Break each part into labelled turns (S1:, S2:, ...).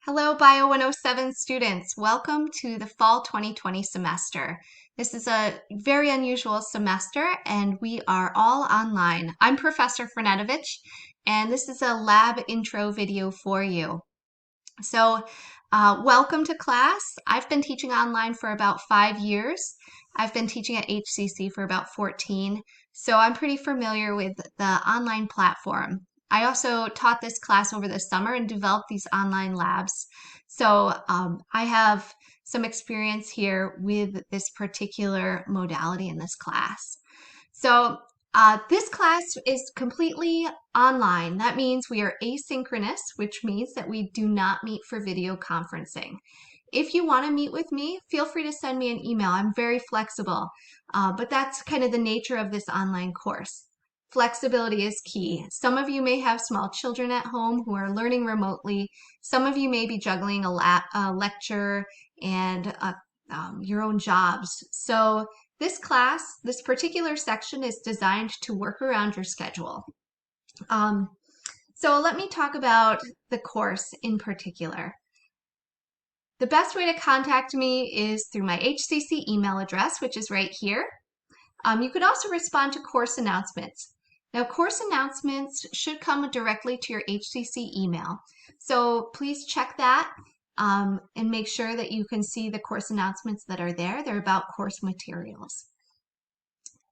S1: Hello, Bio 107 students. Welcome to the fall 2020 semester. This is a very unusual semester and we are all online. I'm Professor Fernetovich and this is a lab intro video for you. Welcome to class. I've been teaching online for about 5 years. I've been teaching at HCC for about 14, so I'm pretty familiar with the online platform. I also taught this class over the summer and developed these online labs. I have some experience here with this particular modality in this class. This class is completely online. That means we are asynchronous, which means that we do not meet for video conferencing. If you want to meet with me, feel free to send me an email. I'm very flexible, but that's kind of the nature of this online course. Flexibility is key. Some of you may have small children at home who are learning remotely. Some of you may be juggling a lecture and your own jobs. So this class, this particular section is designed to work around your schedule. So let me talk about the course in particular. The best way to contact me is through my HCC email address, which is right here. You could also respond to course announcements. Now, course announcements should come directly to your HCC email. So please check that and make sure that you can see the course announcements that are there. They're about course materials.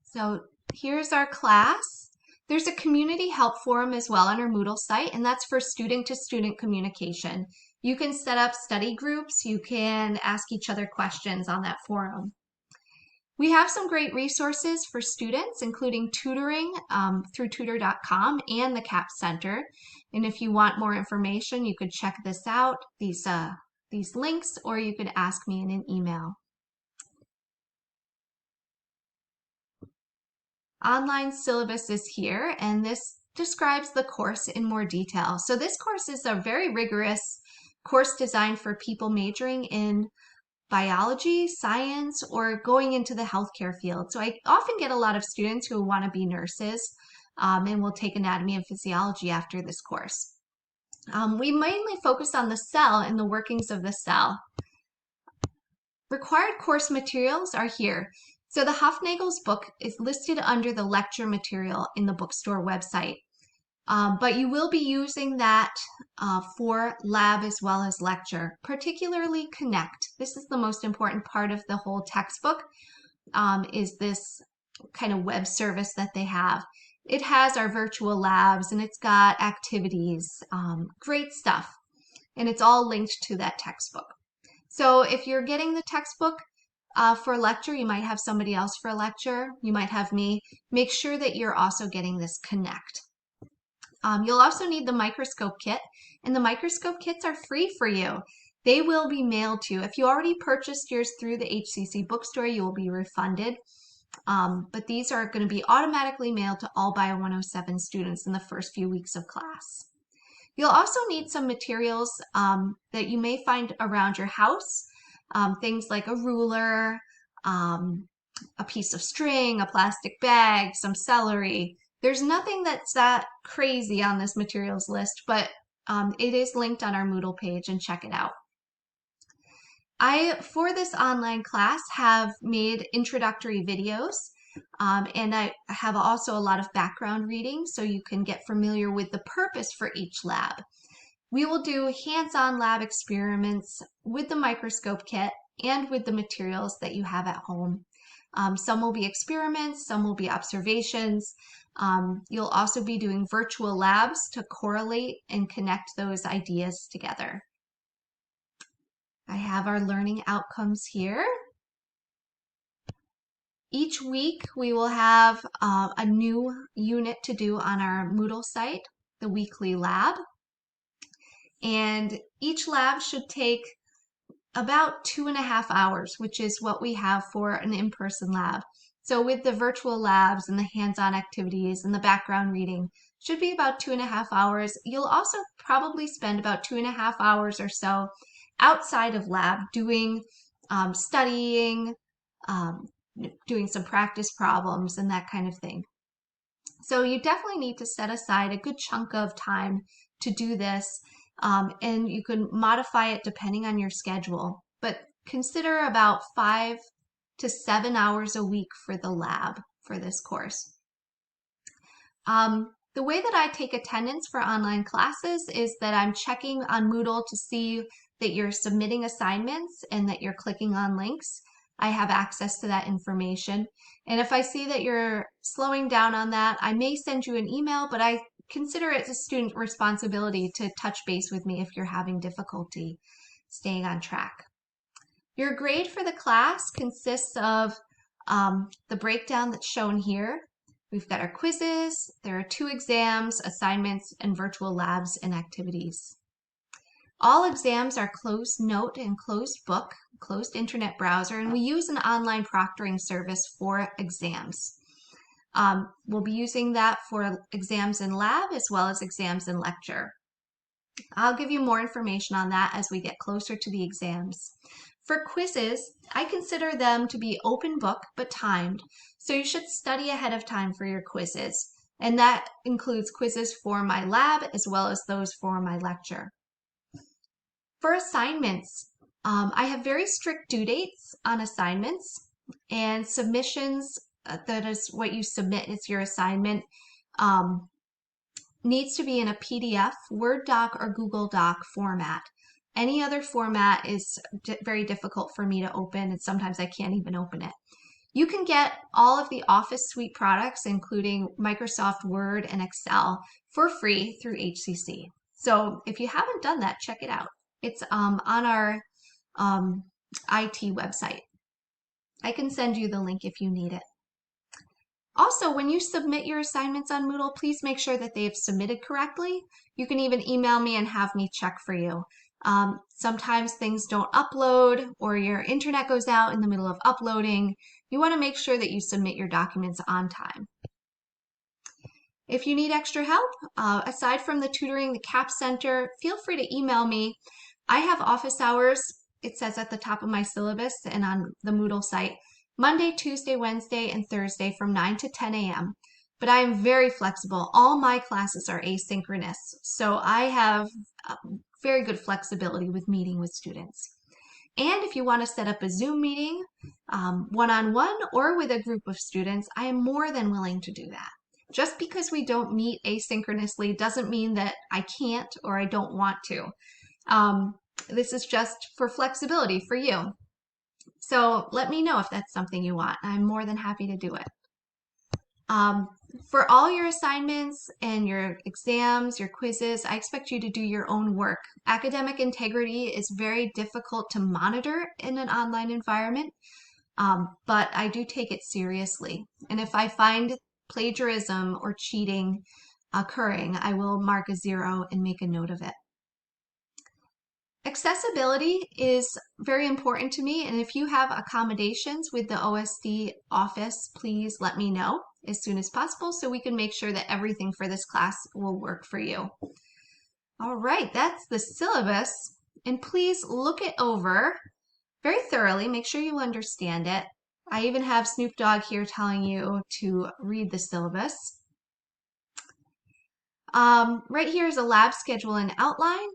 S1: So here's our class. There's a community help forum as well on our Moodle site, and that's for student-to-student communication. You can set up study groups. You can ask each other questions on that forum. We have some great resources for students, including tutoring through tutor.com and the CAP Center. And if you want more information, you could check this out, these links, or you could ask me in an email. Online syllabus is here, and this describes the course in more detail. So this course is a very rigorous course designed for people majoring in biology, science, or going into the healthcare field. So I often get a lot of students who want to be nurses and will take anatomy and physiology after this course. We mainly focus on the cell and the workings of the cell. Required course materials are here. So the Hufnagel's book is listed under the lecture material in the bookstore website. But you will be using that for lab as well as lecture, particularly Connect. This is the most important part of the whole textbook, is this kind of web service that they have. It has our virtual labs and it's got activities, great stuff. And it's all linked to that textbook. So if you're getting the textbook for a lecture, you might have somebody else for a lecture. You might have me. Make sure that you're also getting this Connect. You'll also need the microscope kit, and the microscope kits are free for you. They will be mailed to you. If you already purchased yours through the HCC bookstore, you will be refunded. But these are going to be automatically mailed to all Bio 107 students in the first few weeks of class. You'll also need some materials that you may find around your house, things like a ruler, a piece of string, a plastic bag, some celery. There's nothing that's that crazy on this materials list, but it is linked on our Moodle page, and check it out. I, for this online class, have made introductory videos, and I have also a lot of background reading so you can get familiar with the purpose for each lab. We will do hands-on lab experiments with the microscope kit and with the materials that you have at home. Some will be experiments, some will be observations. You'll also be doing virtual labs to correlate and connect those ideas together. I have our learning outcomes here. Each week we will have a new unit to do on our Moodle site, the weekly lab. And each lab should take about 2.5 hours, which is what we have for an in-person lab. So with the virtual labs and the hands-on activities and the background reading, should be about 2.5 hours. You'll also probably spend about 2.5 hours or so outside of lab doing studying, doing some practice problems and that kind of thing. So you definitely need to set aside a good chunk of time to do this. and you can modify it depending on your schedule. But consider about 5 to 7 hours a week for the lab for this course. The way that I take attendance for online classes is that I'm checking on Moodle to see that you're submitting assignments and that you're clicking on links. I have access to that information. And if I see that you're slowing down on that, I may send you an email, but I consider it a student responsibility to touch base with me if you're having difficulty staying on track. Your grade for the class consists of the breakdown that's shown here. We've got our quizzes, there are 2 exams, assignments, and virtual labs and activities. All exams are closed note and closed book, closed internet browser, and we use an online proctoring service for exams. We'll be using that for exams in lab as well as exams in lecture. I'll give you more information on that as we get closer to the exams. For quizzes, I consider them to be open book but timed, so you should study ahead of time for your quizzes. And that includes quizzes for my lab as well as those for my lecture. For assignments, I have very strict due dates on assignments, and submissions, that is what you submit as your assignment, needs to be in a PDF, Word doc, or Google Doc format. Any other format is very difficult for me to open, and sometimes I can't even open it. You can get all of the Office Suite products, including Microsoft Word and Excel, for free through HCC. So if you haven't done that, check it out. It's on our IT website. I can send you the link if you need it. Also, when you submit your assignments on Moodle, please make sure that they have submitted correctly. You can even email me and have me check for you. Sometimes things don't upload or your internet goes out in the middle of uploading. You want to make sure that you submit your documents on time. If you need extra help, aside from the tutoring, the CAP Center, feel free to email me. I have office hours, it says at the top of my syllabus and on the Moodle site, Monday, Tuesday, Wednesday, and Thursday from 9 to 10 a.m. But I am very flexible. All my classes are asynchronous, so I have very good flexibility with meeting with students. And if you want to set up a Zoom meeting, one-on-one or with a group of students, I am more than willing to do that. Just because we don't meet asynchronously doesn't mean that I can't or I don't want to. This is just for flexibility for you. So let me know if that's something you want. I'm more than happy to do it. For all your assignments and your exams, your quizzes, I expect you to do your own work. Academic integrity is very difficult to monitor in an online environment, but I do take it seriously. And if I find plagiarism or cheating occurring, I will mark a 0 and make a note of it. Accessibility is very important to me, and if you have accommodations with the OSD office, please let me know as soon as possible so we can make sure that everything for this class will work for you. All right, that's the syllabus, and please look it over very thoroughly. Make sure you understand it. I even have Snoop Dogg here telling you to read the syllabus. Right here is a lab schedule and outline.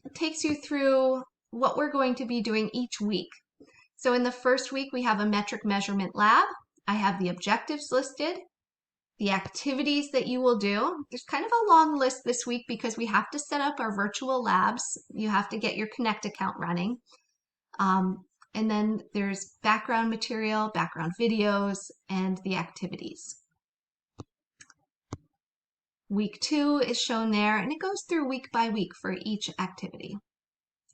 S1: It takes you through what we're going to be doing each week. So in the first week, we have a metric measurement lab. I have the objectives listed, the activities that you will do. There's kind of a long list this week because we have to set up our virtual labs. You have to get your Connect account running. And then there's background material, background videos, and the activities. Week 2 is shown there, and it goes through week by week for each activity.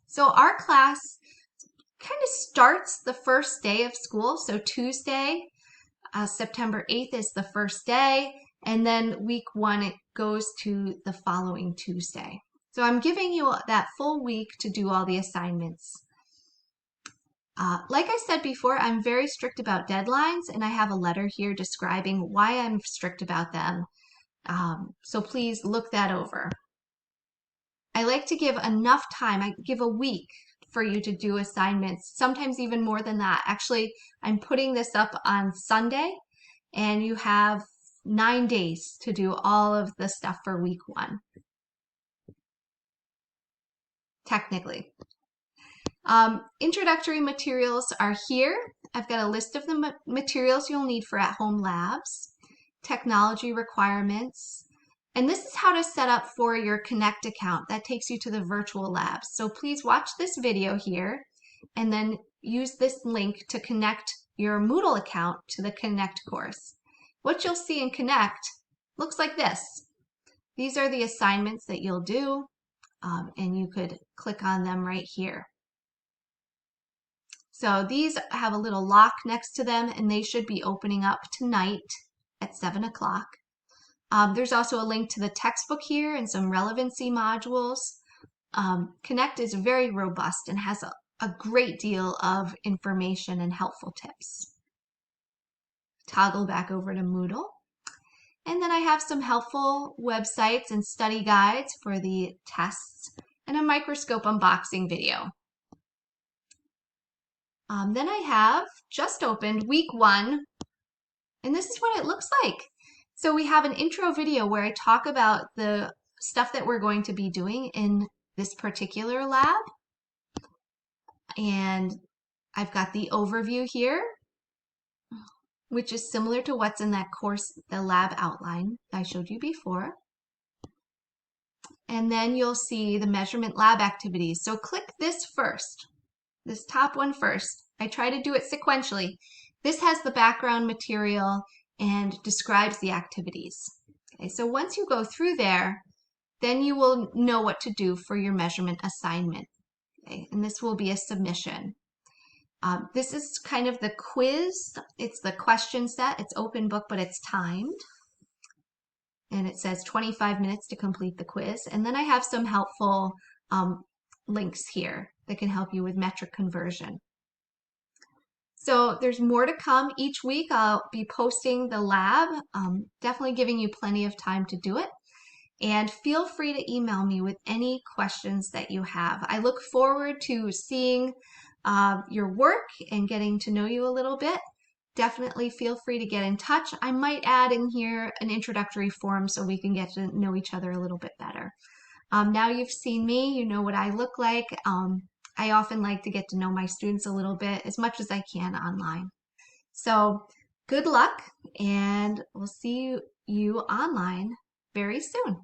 S1: So our class kind of starts the first day of school. So Tuesday, September 8th is the first day, and then week 1, it goes to the following Tuesday. So I'm giving you that full week to do all the assignments. Like I said before, I'm very strict about deadlines, and I have a letter here describing why I'm strict about them. So please look that over. I like to give enough time. I give a week for you to do assignments, sometimes even more than that. Actually, I'm putting this up on Sunday, and you have 9 days to do all of the stuff for week 1. technically. Introductory materials are here. I've got a list of the materials you'll need for at-home labs, technology requirements, and this is how to set up for your Connect account. That takes you to the virtual labs. So please watch this video here and then use this link to connect your Moodle account to the Connect course. What you'll see in Connect looks like this. These are the assignments that you'll do, and you could click on them right here. So these have a little lock next to them, and they should be opening up tonight at 7 o'clock. There's also a link to the textbook here and some relevancy modules. Connect is very robust and has a great deal of information and helpful tips. Toggle back over to Moodle. And then I have some helpful websites and study guides for the tests and a microscope unboxing video. Then I have just opened week 1, and this is what it looks like. So we have an intro video where I talk about the stuff that we're going to be doing in this particular lab. And I've got the overview here, which is similar to what's in that course, the lab outline I showed you before. And then you'll see the measurement lab activities. So click this first, this top one first. I try to do it sequentially. This has the background material and describes the activities. Okay, so once you go through there, then you will know what to do for your measurement assignment. Okay, and this will be a submission. This is kind of the quiz. It's the question set. It's open book, but it's timed. And it says 25 minutes to complete the quiz. And then I have some helpful links here that can help you with metric conversion. So there's more to come each week. I'll be posting the lab, definitely giving you plenty of time to do it. And feel free to email me with any questions that you have. I look forward to seeing your work and getting to know you a little bit. Definitely feel free to get in touch. I might add in here an introductory form so we can get to know each other a little bit better. Now you've seen me, you know what I look like. I often like to get to know my students a little bit as much as I can online. So good luck, and we'll see you online very soon.